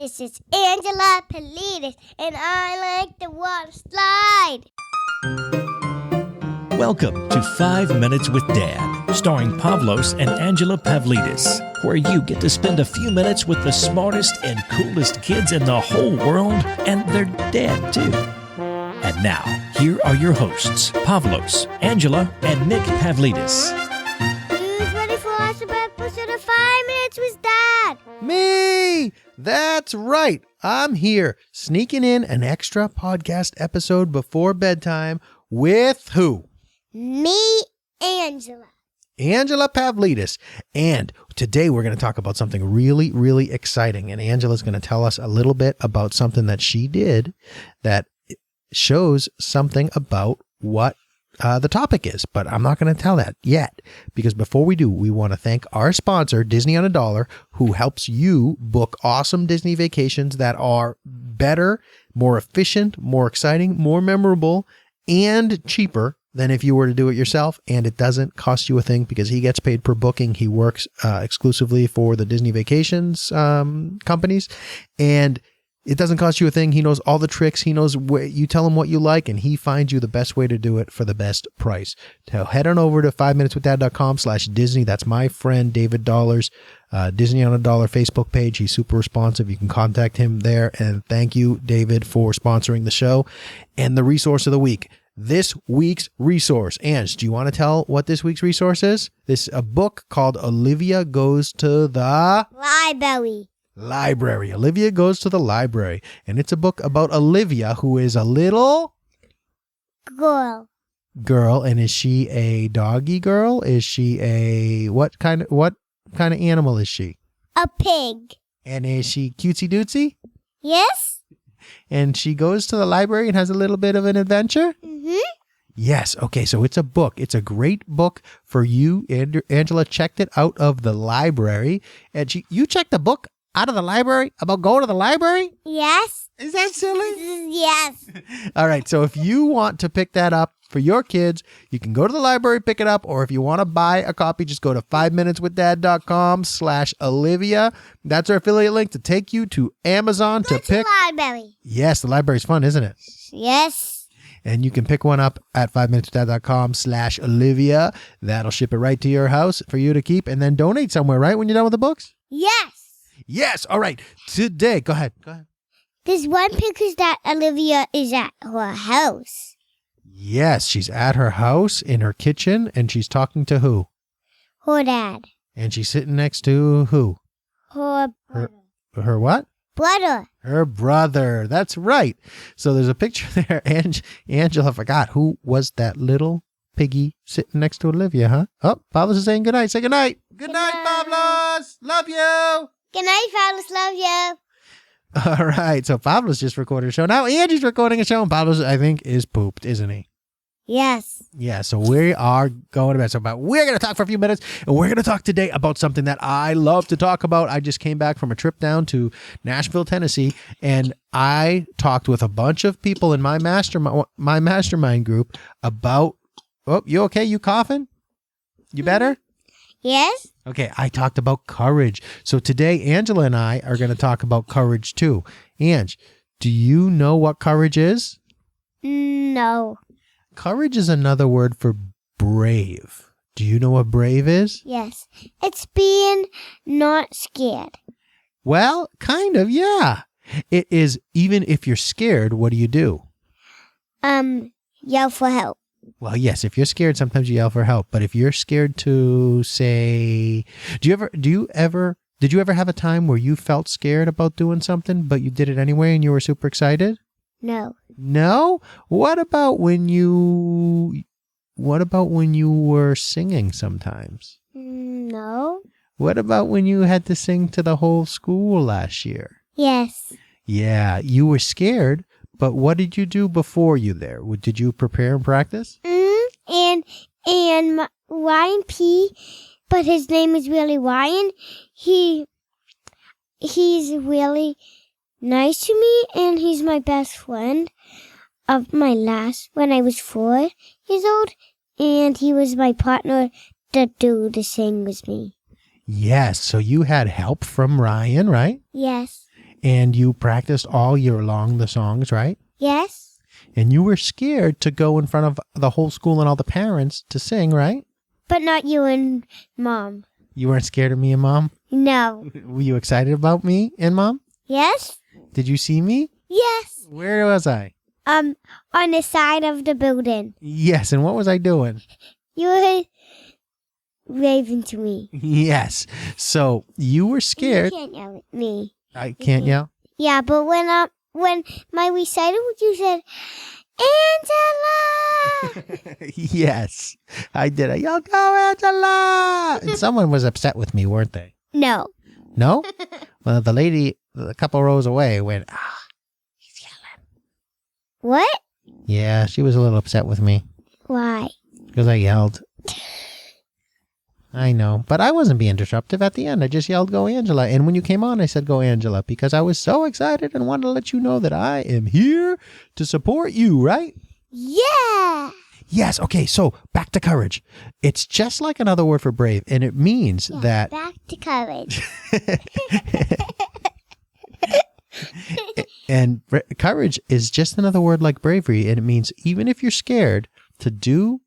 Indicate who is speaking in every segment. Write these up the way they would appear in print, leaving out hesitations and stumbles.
Speaker 1: This is Angela Pavlidis, and I like the water slide.
Speaker 2: Welcome to 5 Minutes with Dad, starring Pavlos and Angela Pavlidis, where you get to spend a few minutes with the smartest and coolest kids in the whole world, and their dad, too. And now, here are your hosts, Pavlos, Angela, and Nick Pavlidis.
Speaker 1: Who's ready for us about episode of 5 Minutes with Dad?
Speaker 3: Me! That's right. I'm here, sneaking in an extra podcast episode before bedtime with who?
Speaker 1: Me, Angela.
Speaker 3: Angela Pavlidis. And today we're going to talk about something really, really exciting. And Angela's going to tell us a little bit about something that she did that shows something about what the topic is. But I'm not going to tell that yet, because before we do, we want to thank our sponsor, Disney on a Dollar, who helps you book awesome Disney vacations that are better, more efficient, more exciting, more memorable, and cheaper than if you were to do it yourself. And it doesn't cost you a thing because he gets paid per booking. He works exclusively for the Disney vacations companies, and it doesn't cost you a thing. He knows all the tricks. He knows you tell him what you like, and he finds you the best way to do it for the best price. So head on over to 5minuteswithdad.com/Disney. That's my friend David Dollar's Disney on a Dollar Facebook page. He's super responsive. You can contact him there. And thank you, David, for sponsoring the show. And the resource of the week. This week's resource. Ange, do you want to tell what this week's resource is? This is a book called Olivia Goes to the Library. Olivia Goes to the Library. And it's a book about Olivia, who is a little
Speaker 1: Girl.
Speaker 3: And is she a doggy girl? Is she a what kind of animal is she?
Speaker 1: A pig.
Speaker 3: And is she cutesy dootsy?
Speaker 1: Yes?
Speaker 3: And she goes to the library and has a little bit of an adventure?
Speaker 1: Mm-hmm.
Speaker 3: Yes. Okay. So it's a book. It's a great book for you. Angela checked it out of the library. And you checked the book out of the library about going to the library?
Speaker 1: Yes.
Speaker 3: Is that silly?
Speaker 1: Yes.
Speaker 3: All right. So if you want to pick that up for your kids, you can go to the library, pick it up. Or if you want to buy a copy, just go to 5minuteswithdad.com/Olivia. That's our affiliate link to take you to Amazon to pick.
Speaker 1: The library.
Speaker 3: Yes. The library's fun, isn't it?
Speaker 1: Yes.
Speaker 3: And you can pick one up at 5minuteswithdad.com/Olivia. That'll ship it right to your house for you to keep and then donate somewhere, right? When you're done with the books?
Speaker 1: Yes.
Speaker 3: Yes. All right. Today, go ahead.
Speaker 1: There's one picture that Olivia is at her house.
Speaker 3: Yes, she's at her house in her kitchen, and she's talking to who?
Speaker 1: Her dad.
Speaker 3: And she's sitting next to who?
Speaker 1: Her
Speaker 3: what?
Speaker 1: brother.
Speaker 3: Her brother. That's right. So there's a picture there. Angela forgot who was that little piggy sitting next to Olivia, huh? Oh, Pavlos is saying goodnight. Say goodnight. Good night, Pavlos. Love you.
Speaker 1: Good night, Pavlos. Love you.
Speaker 3: All right. So Pavlos just recorded a show. Now Angie's recording a show, and Pavlos, I think, is pooped, isn't he?
Speaker 1: Yes.
Speaker 3: Yeah. So we are going to bed. We're going to talk for a few minutes, and we're going to talk today about something that I love to talk about. I just came back from a trip down to Nashville, Tennessee, and I talked with a bunch of people in my mastermind group about. Oh, you okay? You coughing? You better?
Speaker 1: Yes.
Speaker 3: Okay, I talked about courage. So today, Angela and I are going to talk about courage too. Ange, do you know what courage is?
Speaker 1: No.
Speaker 3: Courage is another word for brave. Do you know what brave is?
Speaker 1: Yes. It's being not scared.
Speaker 3: Well, kind of, yeah. It is, even if you're scared, what do?
Speaker 1: Yell for help.
Speaker 3: Well, yes, if you're scared, sometimes you yell for help. But if you're scared to say, did you ever have a time where you felt scared about doing something, but you did it anyway and you were super excited?
Speaker 1: No.
Speaker 3: No? What about when you were singing sometimes?
Speaker 1: No.
Speaker 3: What about when you had to sing to the whole school last year?
Speaker 1: Yes.
Speaker 3: Yeah, you were scared. But what did you do before you there? Did you prepare and practice?
Speaker 1: And Ryan P, but his name is really Ryan. He's really nice to me, and he's my best friend of my when I was 4 years old, and he was my partner to do the sing with me.
Speaker 3: Yes, so you had help from Ryan, right?
Speaker 1: Yes.
Speaker 3: And you practiced all year long the songs, right?
Speaker 1: Yes.
Speaker 3: And you were scared to go in front of the whole school and all the parents to sing, right?
Speaker 1: But not you and Mom.
Speaker 3: You weren't scared of me and Mom?
Speaker 1: No.
Speaker 3: Were you excited about me and Mom?
Speaker 1: Yes?
Speaker 3: Did you see me?
Speaker 1: Yes.
Speaker 3: Where was I?
Speaker 1: On the side of the building.
Speaker 3: Yes, and what was I doing?
Speaker 1: You were waving to me.
Speaker 3: Yes. So you were scared.
Speaker 1: You can't yell at me.
Speaker 3: I can't yell?
Speaker 1: Yeah, but when my recital, you said, Angela!
Speaker 3: Yes, I did. I yelled, "Go, Angela!" And someone was upset with me, weren't they?
Speaker 1: No.
Speaker 3: No? Well, the lady a couple rows away went, he's yelling.
Speaker 1: What?
Speaker 3: Yeah, she was a little upset with me
Speaker 1: Why?
Speaker 3: because I yelled. I know, but I wasn't being disruptive at the end. I just yelled, "Go, Angela." And when you came on, I said, "Go, Angela," because I was so excited and wanted to let you know that I am here to support you, right?
Speaker 1: Yeah!
Speaker 3: Yes. Okay. So back to courage. It's just like another word for brave. And it means that.
Speaker 1: Back to courage.
Speaker 3: And courage is just another word like bravery. And it means even if you're scared to do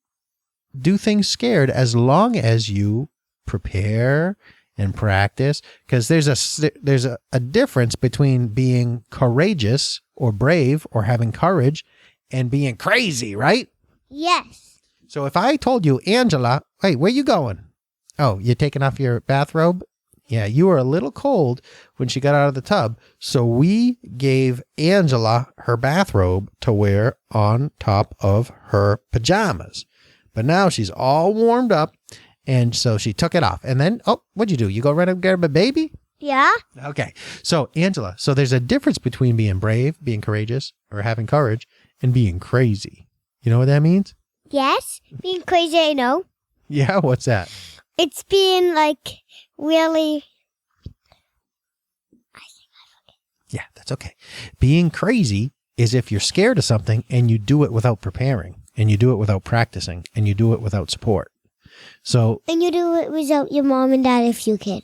Speaker 3: things scared, as long as you prepare and practice, because there's a difference between being courageous or brave or having courage and being crazy, right?
Speaker 1: Yes.
Speaker 3: So if I told you, Angela, hey, where you going? Oh, you're taking off your bathrobe? Yeah, you were a little cold when she got out of the tub. So we gave Angela her bathrobe to wear on top of her pajamas. But now she's all warmed up, and so she took it off. And then, what'd you do? You go run and grab a baby?
Speaker 1: Yeah?
Speaker 3: Okay. So, Angela, there's a difference between being brave, being courageous, or having courage, and being crazy. You know what that means?
Speaker 1: Yes. Being crazy, I know.
Speaker 3: Yeah, what's that?
Speaker 1: It's being like really.
Speaker 3: Yeah, that's okay. Being crazy is if you're scared of something and you do it without preparing, and you do it without practicing, and you do it without support. So.
Speaker 1: And you do it without your mom and dad if you could.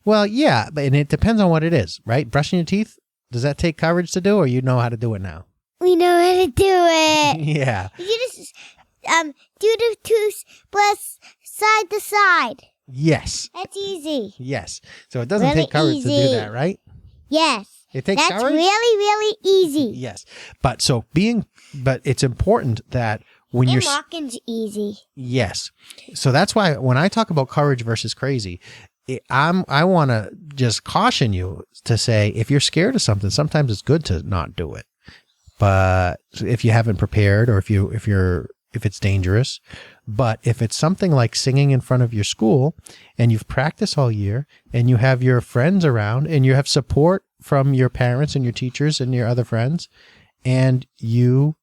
Speaker 3: Well, yeah, and it depends on what it is, right? Brushing your teeth, does that take courage to do, or you know how to do it now?
Speaker 1: We know how to do it.
Speaker 3: Yeah.
Speaker 1: You just do the toothbrush side to side.
Speaker 3: Yes.
Speaker 1: That's easy.
Speaker 3: Yes. So it doesn't
Speaker 1: Really
Speaker 3: take courage to do
Speaker 1: easy.
Speaker 3: that, right?
Speaker 1: Yes.
Speaker 3: It takes
Speaker 1: That's
Speaker 3: courage?
Speaker 1: really, really easy.
Speaker 3: Yes. But it's important that when
Speaker 1: And
Speaker 3: you're
Speaker 1: walking's easy.
Speaker 3: Yes. So that's why when I talk about courage versus crazy, I want to just caution you to say, if you're scared of something, sometimes it's good to not do it. But if you haven't prepared, or if it's dangerous, but if it's something like singing in front of your school and you've practiced all year and you have your friends around and you have support from your parents and your teachers and your other friends, and you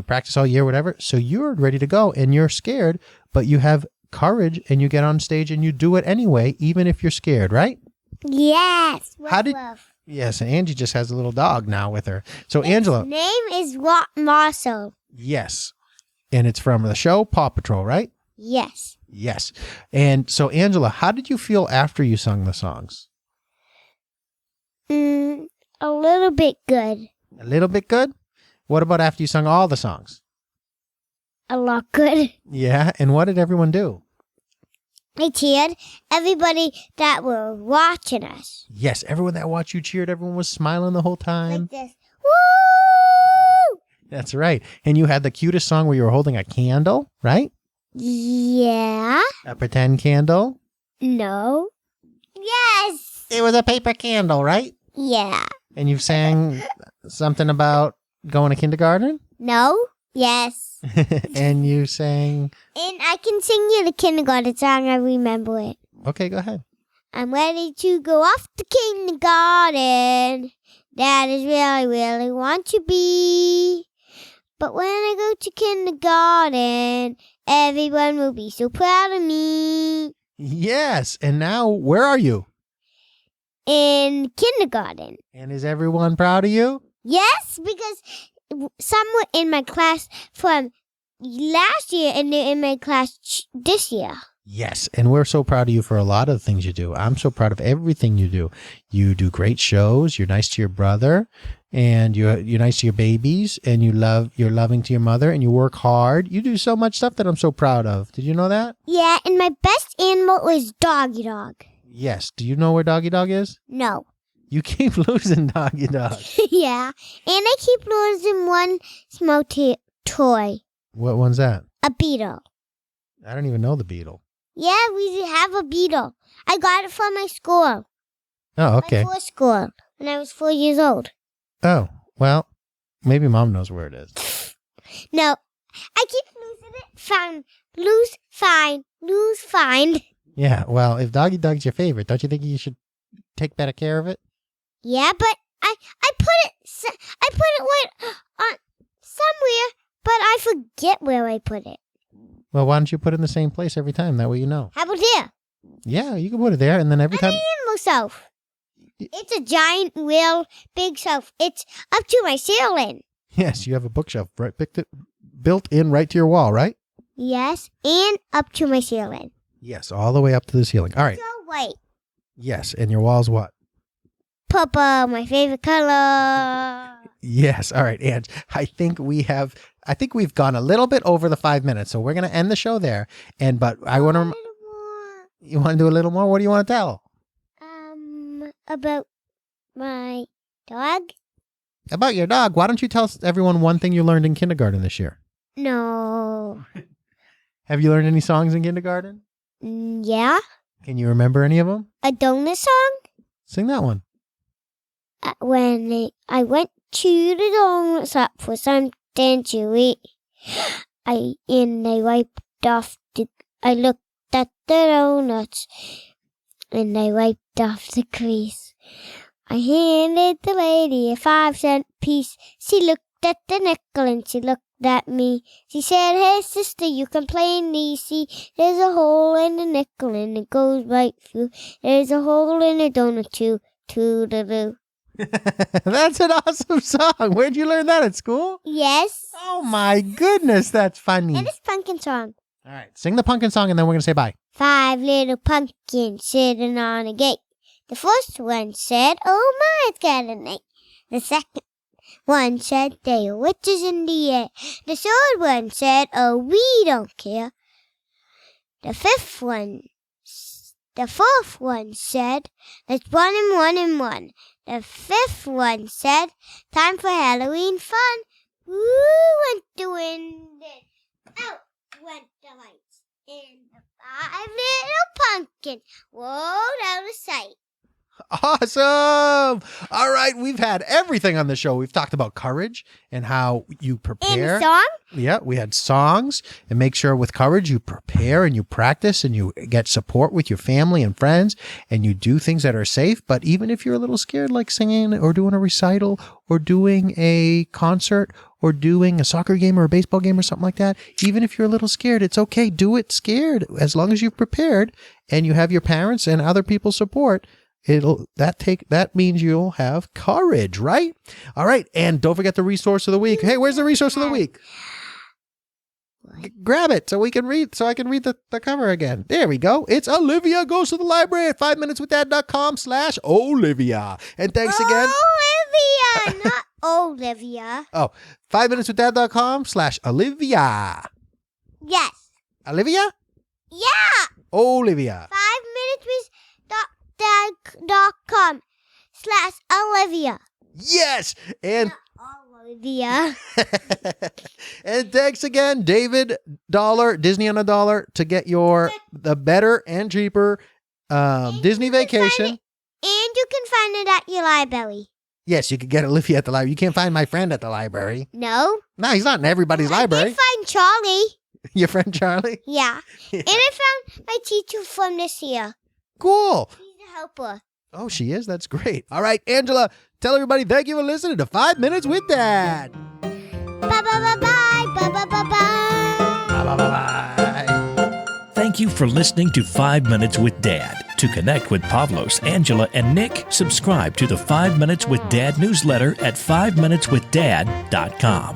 Speaker 3: practice all year, whatever, so you're ready to go and you're scared, but you have courage and you get on stage and you do it anyway, even if you're scared, right?
Speaker 1: Yes.
Speaker 3: Love. Yes, and Angie just has a little dog now with her. So Angela.
Speaker 1: His name is Marcel.
Speaker 3: Yes. And it's from the show Paw Patrol, right?
Speaker 1: Yes.
Speaker 3: Yes. And so Angela, how did you feel after you sung the songs?
Speaker 1: A little bit good.
Speaker 3: A little bit good? What about after you sung all the songs?
Speaker 1: A lot good.
Speaker 3: Yeah, and what did everyone do?
Speaker 1: I cheered everybody that were watching us.
Speaker 3: Yes, everyone that watched you cheered. Everyone was smiling the whole time.
Speaker 1: Like this. Woo!
Speaker 3: That's right. And you had the cutest song where you were holding a candle, right?
Speaker 1: Yeah.
Speaker 3: A pretend candle?
Speaker 1: No. Yes.
Speaker 3: It was a paper candle, right?
Speaker 1: Yeah.
Speaker 3: And you sang something about going to kindergarten?
Speaker 1: No. Yes.
Speaker 3: And you sang...
Speaker 1: And I can sing you the kindergarten song. I remember it.
Speaker 3: Okay, go ahead.
Speaker 1: I'm ready to go off to kindergarten. That is where I really want to be. But when I go to kindergarten, everyone will be so proud of me.
Speaker 3: Yes. And now, where are you?
Speaker 1: In kindergarten.
Speaker 3: And is everyone proud of you?
Speaker 1: Yes, because some were in my class from last year and they're in my class this year.
Speaker 3: Yes, and we're so proud of you for a lot of the things you do. I'm so proud of everything you do. You do great shows. You're nice to your brother, and you're nice to your babies, and you're loving to your mother, and you work hard. You do so much stuff that I'm so proud of. Did you know that?
Speaker 1: Yeah, and my best animal is Doggy Dog.
Speaker 3: Yes. Do you know where Doggy Dog is?
Speaker 1: No.
Speaker 3: You keep losing Doggy Dog.
Speaker 1: Yeah, and I keep losing one small toy.
Speaker 3: What one's that?
Speaker 1: A beetle.
Speaker 3: I don't even know the beetle.
Speaker 1: Yeah, we have a beetle. I got it from my school.
Speaker 3: Oh, okay.
Speaker 1: My school when I was 4 years old.
Speaker 3: Oh, well, maybe Mom knows where it is.
Speaker 1: No, I keep losing it. Found, lose, find, lose, find.
Speaker 3: Yeah, well, if Doggy Dog's your favorite, don't you think you should take better care of it?
Speaker 1: Yeah, but I put it right on somewhere, but I forget where I put it.
Speaker 3: Well, why don't you put it in the same place every time? That way you know.
Speaker 1: How about there?
Speaker 3: Yeah, you can put it there, and then every time.
Speaker 1: An animal shelf. It's a giant, real big shelf. It's up to my ceiling.
Speaker 3: Yes, you have a bookshelf right built in right to your wall, right?
Speaker 1: Yes, and up to my ceiling.
Speaker 3: Yes, all the way up to the ceiling. All right.
Speaker 1: So white.
Speaker 3: Yes, and your wall's what?
Speaker 1: Purple, my favorite color.
Speaker 3: Yes. All right, Ange. I think we've gone a little bit over the 5 minutes, so we're going to end the show there. But I want to. You want to do a little more? What do you want to tell?
Speaker 1: About my dog?
Speaker 3: About your dog. Why don't you tell everyone one thing you learned in kindergarten this year?
Speaker 1: No.
Speaker 3: Have you learned any songs in kindergarten?
Speaker 1: Yeah.
Speaker 3: Can you remember any of them?
Speaker 1: A donut song?
Speaker 3: Sing that one.
Speaker 1: When I went to the donut shop for something to eat, I looked at the donuts, and I wiped off the grease. I handed the lady a 5-cent piece. She looked at the nickel and she looked at me. She said, "Hey sister, you can plainly see there's a hole in the nickel and it goes right through. There's a hole in the donut too. Toodaloo."
Speaker 3: That's an awesome song. Where'd you learn that at school?
Speaker 1: Yes.
Speaker 3: Oh my goodness, that's funny.
Speaker 1: And it's pumpkin song.
Speaker 3: All right, sing the pumpkin song and then we're going to say bye.
Speaker 1: 5 little pumpkins sitting on a gate. The first one said, "Oh my, it's got a name." The second one said, "They are witches in the air." The third one said, "Oh, we don't care." The fourth one said, "Let's 1 and 1 and 1." The fifth one said, "Time for Halloween fun." Woo went the wind, out went the lights, and the 5 little pumpkins rolled out of sight.
Speaker 3: Awesome. All right, we've had everything on the show. We've talked about courage and how you prepare.
Speaker 1: And song?
Speaker 3: Yeah, we had songs, and make sure with courage you prepare and you practice and you get support with your family and friends and you do things that are safe. But even if you're a little scared, like singing or doing a recital or doing a concert or doing a soccer game or a baseball game or something like that, even if you're a little scared, it's okay. Do it scared. As long as you've prepared and you have your parents and other people's support, that means you'll have courage, right? All right, and don't forget the resource of the week. Hey, where's the resource of the week? Grab it so I can read the cover again. There we go. It's Olivia Goes to the Library at 5minuteswithdad.com/Olivia. And thanks again.
Speaker 1: Olivia, not Olivia.
Speaker 3: Oh, 5minuteswithdad.com/Olivia.
Speaker 1: Yes.
Speaker 3: Olivia?
Speaker 1: Yeah.
Speaker 3: Olivia.
Speaker 1: 5minuteswithdad.com/Olivia.
Speaker 3: Yes. And
Speaker 1: Olivia.
Speaker 3: and thanks again, David Dollar, Disney on a Dollar, to get the better and cheaper Disney vacation.
Speaker 1: And you can find it at your library.
Speaker 3: Yes, you can get Olivia at the library. You can't find my friend at the library.
Speaker 1: No.
Speaker 3: No, he's not in everybody's library.
Speaker 1: I did find Charlie.
Speaker 3: Your friend Charlie?
Speaker 1: Yeah. And I found my teacher from this year.
Speaker 3: Cool.
Speaker 1: She's a helper.
Speaker 3: Oh, she is? That's great. All right, Angela, tell everybody thank you for listening to 5 Minutes with Dad.
Speaker 1: Bye-bye-bye-bye. Bye-bye-bye-bye.
Speaker 3: Bye-bye-bye-bye.
Speaker 2: Thank you for listening to 5 Minutes with Dad. To connect with Pavlos, Angela, and Nick, subscribe to the 5 Minutes with Dad newsletter at 5minuteswithdad.com.